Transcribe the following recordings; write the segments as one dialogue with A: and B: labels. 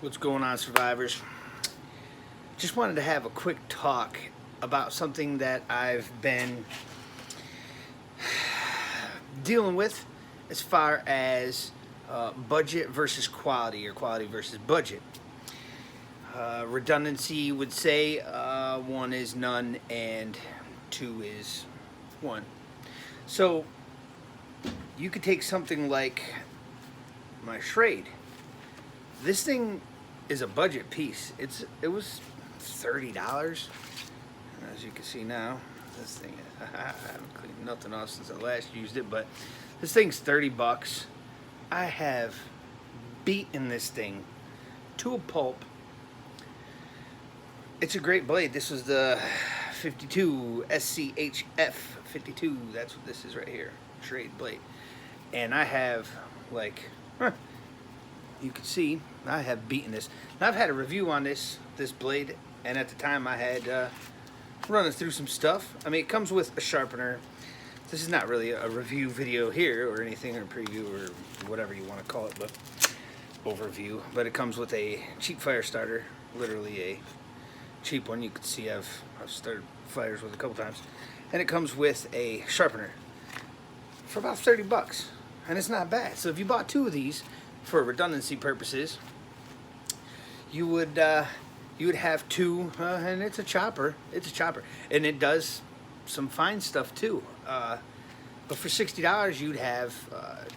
A: What's going on, survivors? Just wanted to have a quick talk about something that I've been dealing with as far as budget versus quality, or quality versus budget. Redundancy would say one is none and two is one. So you could take something like my Schrade. This thing is a budget piece. It was $30. As you can see now, this thing I haven't cleaned nothing off since I last used it, but this thing's 30 bucks. I have beaten this thing to a pulp. It's a great blade. This was the 52 SCHF 52. That's what this is right here, Schrade blade. And I have, like, you can see, I have beaten this. Now, I've had a review on this blade, and at the time I had running through some stuff. I mean, it comes with a sharpener. This is not really a review video here or anything, or preview or whatever you want to call it, but overview. But it comes with a cheap fire starter, literally a cheap one. You can see I've started fires with a couple times. And it comes with a sharpener for about 30 bucks. And it's not bad. So if you bought two of these for redundancy purposes, you would have two, and it's a chopper. It's a chopper, and it does some fine stuff too. But for $60, you'd have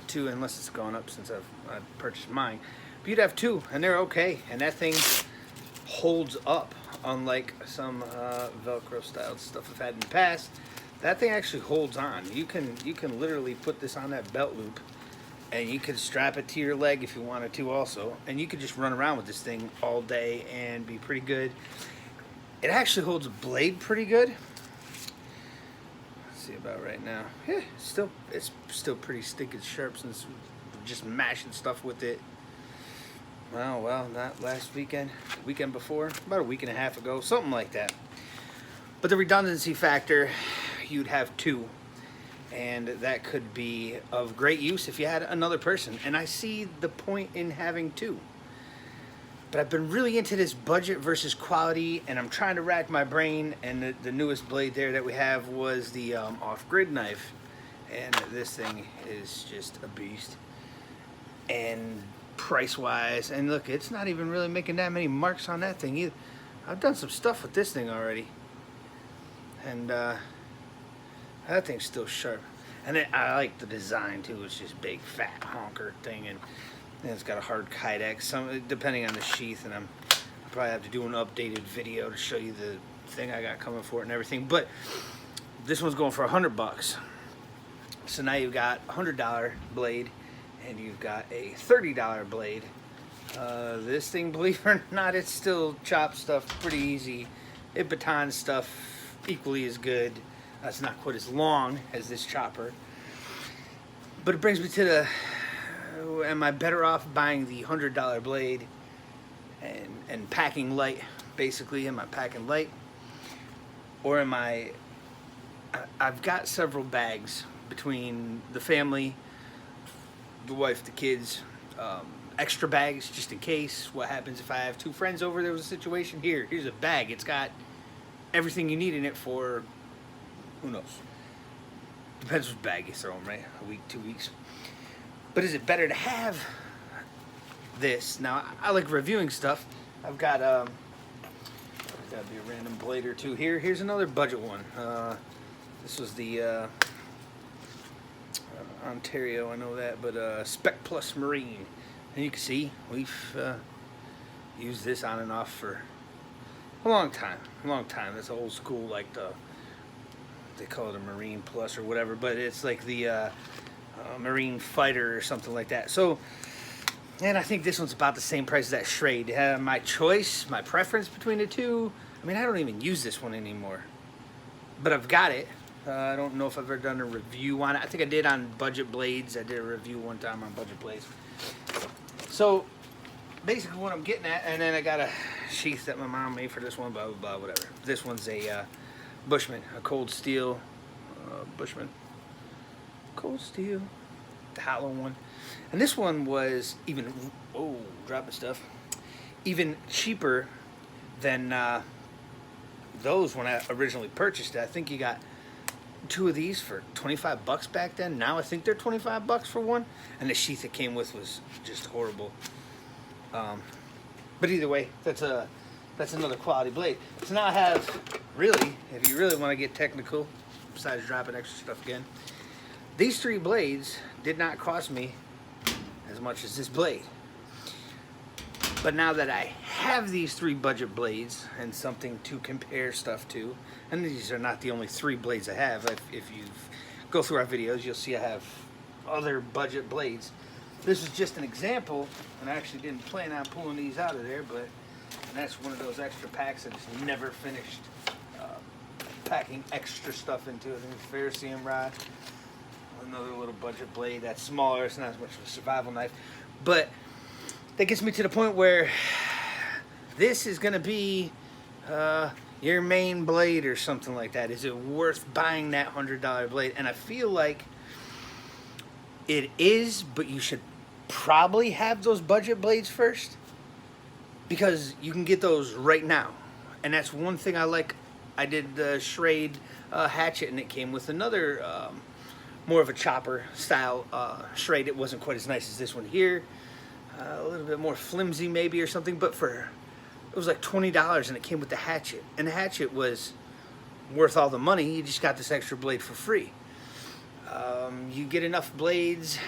A: two, unless it's gone up since I've purchased mine. But you'd have two, and they're okay. And that thing holds up, unlike some Velcro style stuff I've had in the past. That thing actually holds on. You can literally put this on that belt loop, and you could strap it to your leg if you wanted to also, and you could just run around with this thing all day and be pretty good. It actually holds a blade pretty good. Let's see about right now. Yeah, it's still pretty stinking sharp since we're just mashing stuff with it. Well, not last weekend, the weekend before, about a week and a half ago, something like that. But the redundancy factor, you'd have two. And that could be of great use if you had another person. And I see the point in having two. But I've been really into this budget versus quality, and I'm trying to rack my brain. And the newest blade there that we have was the off-grid knife. And this thing is just a beast. And price-wise, and look, it's not even really making that many marks on that thing either. I've done some stuff with this thing already. And that thing's still sharp. And I like the design too. It's just big, fat honker thing, and it's got a hard Kydex, depending on the sheath. And I'll probably have to do an updated video to show you the thing I got coming for it and everything. But this one's going for 100 bucks. So now you've got a $100 blade, and you've got a $30 blade. This thing, believe it or not, it still chops stuff pretty easy. It batons stuff equally as good. It's not quite as long as this chopper. But it brings me to the, am I better off buying the $100 blade and packing light, basically? Am I packing light? Or am I've got several bags between the family, the wife, the kids, extra bags just in case. What happens if I have two friends over? There was a situation here. Here's a bag. It's got everything you need in it for, who knows? Depends which bag you throw them, right? A week, 2 weeks. But is it better to have this? Now, I like reviewing stuff. I've got, there's got to be a random blade or two here. Here's another budget one. This was the Ontario, I know that, but Spec Plus Marine. And you can see, we've used this on and off for a long time. That's old school, like they call it a Marine Plus or whatever, but it's like the Marine Fighter or something like that. So, and I think this one's about the same price as that Schrade. My choice, my preference between the two, I mean, I don't even use this one anymore, but I've got it. I don't know if I've ever done a review on it. I think I did on budget blades. I did a review one time on budget blades. So, basically what I'm getting at, and then I got a sheath that my mom made for this one, blah, blah, blah, whatever. This one's a Bushman, a cold steel Bushman. Cold steel, the hollow one. And this one was even, oh, dropping stuff, even cheaper than those when I originally purchased it. I think you got two of these for 25 bucks back then. Now I think they're 25 bucks for one, and the sheath it came with was just horrible. But either way, that's another quality blade. So now I have, really, if you really want to get technical, besides dropping extra stuff again, these three blades did not cost me as much as this blade. But now that I have these three budget blades and something to compare stuff to, and these are not the only three blades I have. If you go through our videos, you'll see I have other budget blades. This is just an example, and I actually didn't plan on pulling these out of there, but that's one of those extra packs I just never finished packing extra stuff into. I think it's Ferrocerium rod, another little budget blade that's smaller. It's not as much of a survival knife, but that gets me to the point where this is going to be your main blade or something like that. Is it worth buying that $100 blade? And I feel like it is, but you should probably have those budget blades first, because you can get those right now. And that's one thing I like. I did the Schrade hatchet, and it came with another more of a chopper style Schrade. It wasn't quite as nice as this one here. A little bit more flimsy maybe or something, but it was like $20, and it came with the hatchet, and the hatchet was worth all the money. You just got this extra blade for free. You get enough blades,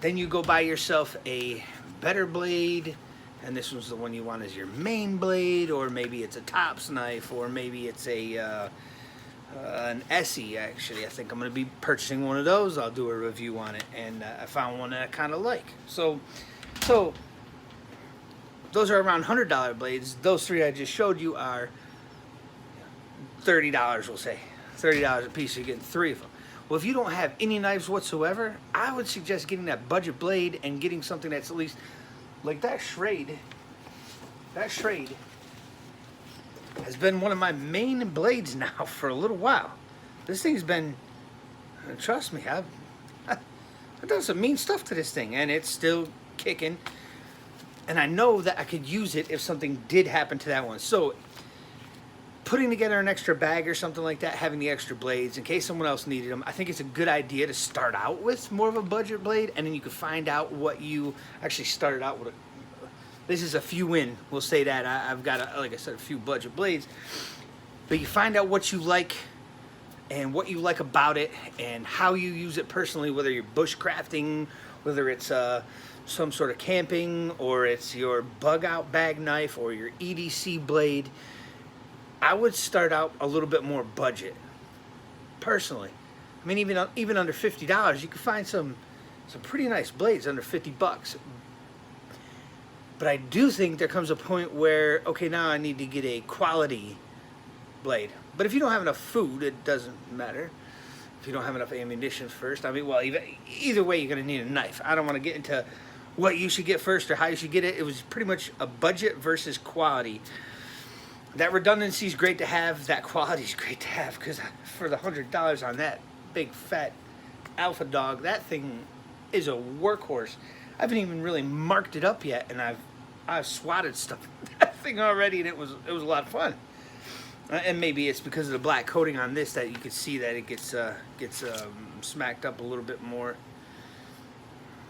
A: then you go buy yourself a better blade, and this was the one you want as your main blade, or maybe it's a Tops knife, or maybe it's an Essie. Actually, I think I'm going to be purchasing one of those. I'll do a review on it, and I found one that I kind of like. So those are around $100 blades. Those three I just showed you are $30, we'll say. $30 a piece, you're getting three of them. Well, if you don't have any knives whatsoever, I would suggest getting that budget blade and getting something that's at least like that Schrade. That Schrade has been one of my main blades now for a little while. This thing's been, trust me, I've done some mean stuff to this thing, and it's still kicking. And I know that I could use it if something did happen to that one. So putting together an extra bag or something like that, having the extra blades in case someone else needed them, I think it's a good idea to start out with more of a budget blade, and then you can find out what you actually started out with. This is a few in, we'll say that. I've got, like I said, a few budget blades. But you find out what you like and what you like about it and how you use it personally, whether you're bushcrafting, whether it's some sort of camping, or it's your bug out bag knife or your EDC blade. I would start out a little bit more budget, personally. I mean, even under $50, you can find some pretty nice blades under 50 bucks. But I do think there comes a point where, okay, now I need to get a quality blade. But if you don't have enough food, it doesn't matter. If you don't have enough ammunition first, I mean, well, either way, you're going to need a knife. I don't want to get into what you should get first or how you should get it. It was pretty much a budget versus quality. That redundancy is great to have. That quality is great to have, because for the $100 on that big fat Alpha Dog, that thing is a workhorse. I haven't even really marked it up yet, and I've swatted stuff that thing already, and it was a lot of fun. And maybe it's because of the black coating on this that you can see that it gets smacked up a little bit more.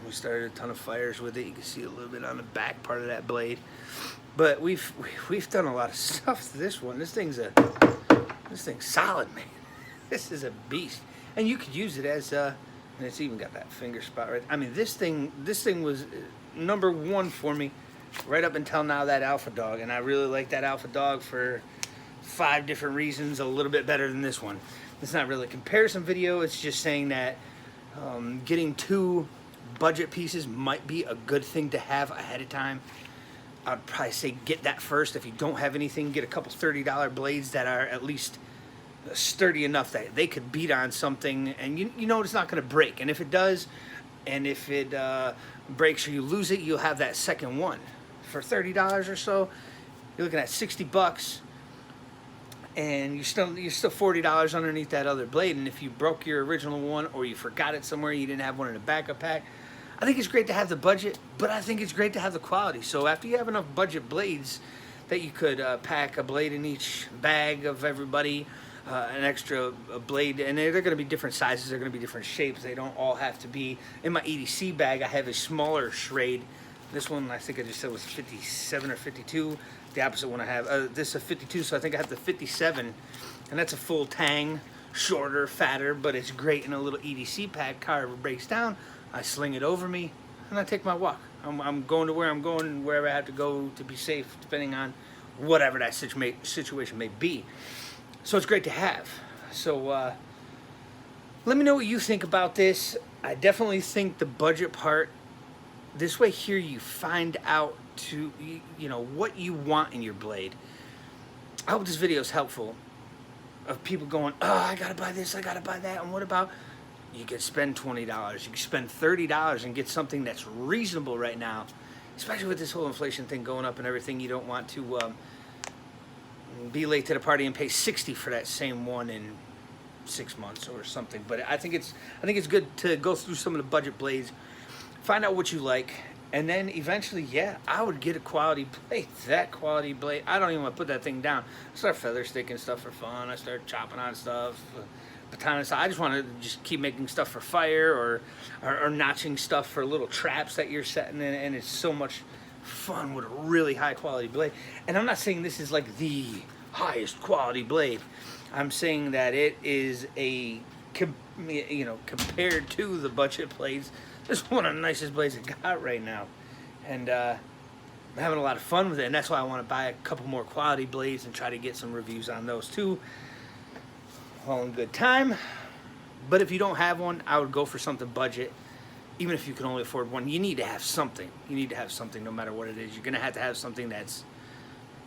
A: We started a ton of fires with it. You can see a little bit on the back part of that blade. But we've done a lot of stuff to this one. This thing's solid, man. This is a beast. And you could use it as and it's even got that finger spot right. I mean, this thing was number one for me right up until now, that Alpha Dog. And I really like that Alpha Dog for 5 different reasons, a little bit better than this one. It's not really a comparison video. It's just saying that getting 2 budget pieces might be a good thing to have ahead of time. I'd probably say get that first. If you don't have anything, get a couple $30 blades that are at least sturdy enough that they could beat on something, and you know it's not going to break. And if it does, and if it breaks or you lose it, you'll have that second one for $30 or so. You're looking at 60 bucks, and you're still $40 underneath that other blade. And if you broke your original one, or you forgot it somewhere, you didn't have one in a backup pack, I think it's great to have the budget, but I think it's great to have the quality. So after you have enough budget blades that you could pack a blade in each bag of everybody, an extra blade, and they're going to be different sizes, they're going to be different shapes. They don't all have to be. In my EDC bag, I have a smaller Schrade. This one, I think I just said was 57 or 52. The opposite one I have, this is a 52, so I think I have the 57, and that's a full tang, shorter, fatter, but it's great in a little EDC pack. Car ever breaks down, I sling it over me, and I take my walk. I'm going to where I'm going, wherever I have to go to be safe, depending on whatever that situation may be. So it's great to have. So let me know what you think about this. I definitely think the budget part, this way here you find out to, you know, what you want in your blade. I hope this video is helpful of people going, oh, I gotta buy this, I gotta buy that, and what about, you could spend $20, you could spend $30 and get something that's reasonable right now, especially with this whole inflation thing going up and everything. You don't want to be late to the party and pay $60 for that same one in 6 months or something. But I think it's good to go through some of the budget blades, find out what you like, and then eventually, yeah, I would get a quality blade. That quality blade, I don't even want to put that thing down. I start feather sticking stuff for fun. I start chopping on stuff, baton stuff. I just want to just keep making stuff for fire, or notching stuff for little traps that you're setting in, and it's so much fun with a really high quality blade. And I'm not saying this is like the highest quality blade. I'm saying that it is a, you know, compared to the budget blades, this is one of the nicest blades I got right now. And I'm having a lot of fun with it, and that's why I want to buy a couple more quality blades and try to get some reviews on those too. All in good time. But if you don't have one, I would go for something budget. Even if you can only afford one, you need to have something. You need to have something no matter what it is. You're going to have something that's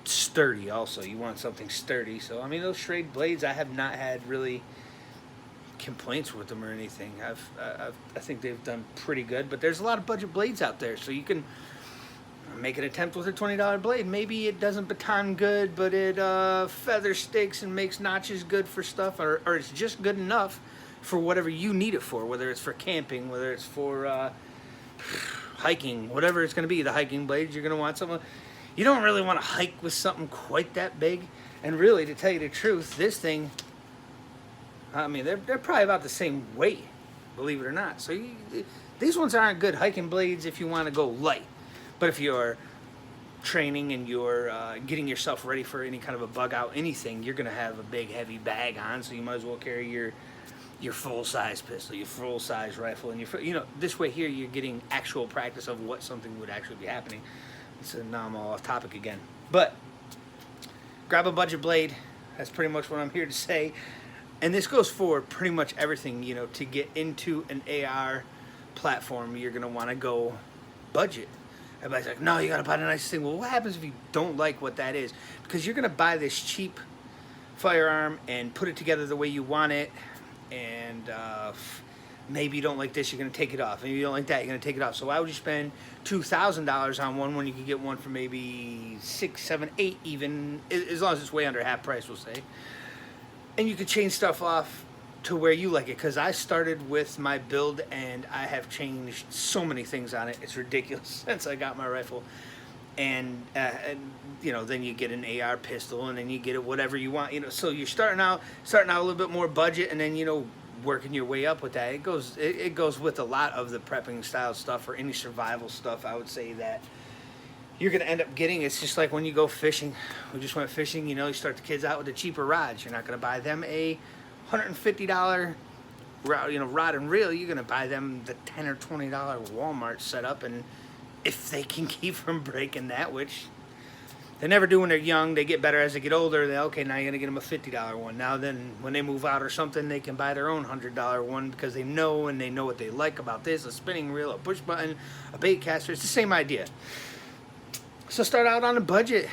A: sturdy also. You want something sturdy. So, I mean, those Schrade blades, I have not had really complaints with them or anything. I think they've done pretty good. But there's a lot of budget blades out there. So you can make an attempt with a $20 blade. Maybe it doesn't baton good, but it feather sticks and makes notches good for stuff. Or it's just good enough for whatever you need it for, whether it's for camping, whether it's for hiking, whatever it's going to be. The hiking blades, you're going to want something. You don't really want to hike with something quite that big. And really, to tell you the truth, this thing, I mean, they're probably about the same weight, believe it or not. So these ones aren't good hiking blades if you want to go light. But if you're training and you're getting yourself ready for any kind of a bug out, anything, you're going to have a big, heavy bag on, so you might as well carry your full-size pistol, your full-size rifle, and you know, this way here you're getting actual practice of what something would actually be happening. So now I'm all off topic again. But grab a budget blade. That's pretty much what I'm here to say. And this goes for pretty much everything, you know, to get into an AR platform, you're going to want to go budget. Everybody's like, no, you got to buy the nicest thing. Well, what happens if you don't like what that is? Because you're going to buy this cheap firearm and put it together the way you want it, and maybe you don't like this, you're going to take it off. Maybe you don't like that, you're going to take it off. So why would you spend $2,000 on one when you could get one for maybe 6, 7, 8 even, as long as it's way under half price, we'll say. And you could change stuff off to where you like it, because I started with my build and I have changed so many things on it. It's ridiculous since I got my rifle. And you know, then you get an AR pistol, and then you get it whatever you want, you know. So you're starting out a little bit more budget, and then, you know, working your way up with that. It goes with a lot of the prepping style stuff or any survival stuff. I would say that you're gonna end up getting. It's just like when you go fishing. We just went fishing, you know, you start the kids out with the cheaper rods. You're not gonna buy them a $150 rod and reel. You're gonna buy them the $10 or $20 Walmart setup, and if they can keep from breaking that, which they never do when they're young, they get better as they get older. Okay, now you're gonna get them a $50 one. Now then, when they move out or something, they can buy their own $100 one, because they know what they like about this: a spinning reel, a push button, a bait caster. It's the same idea. So start out on a budget,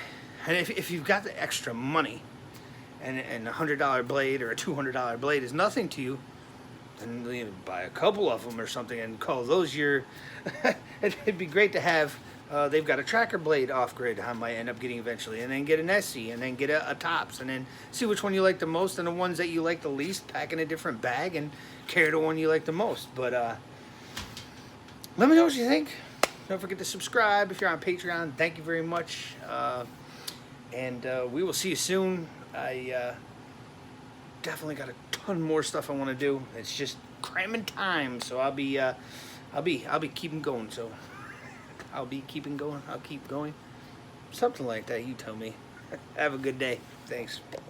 A: and if you've got the extra money, and a $100 blade or a $200 blade is nothing to you, then, you know, buy a couple of them or something and call those your. It'd be great to have. They've got a tracker blade off-grid I might end up getting eventually, and then get an SC, and then get a Tops, and then see which one you like the most, and the ones that you like the least, pack in a different bag and carry the one you like the most. But Let me know what you think. Don't forget to subscribe if you're on Patreon. Thank you very much. And we will see you soon. I definitely got a ton more stuff I want to do. It's just cramming time, so I'll be keeping going. So I'll be keeping going. I'll keep going. Something like that. You tell me. Have a good day. Thanks.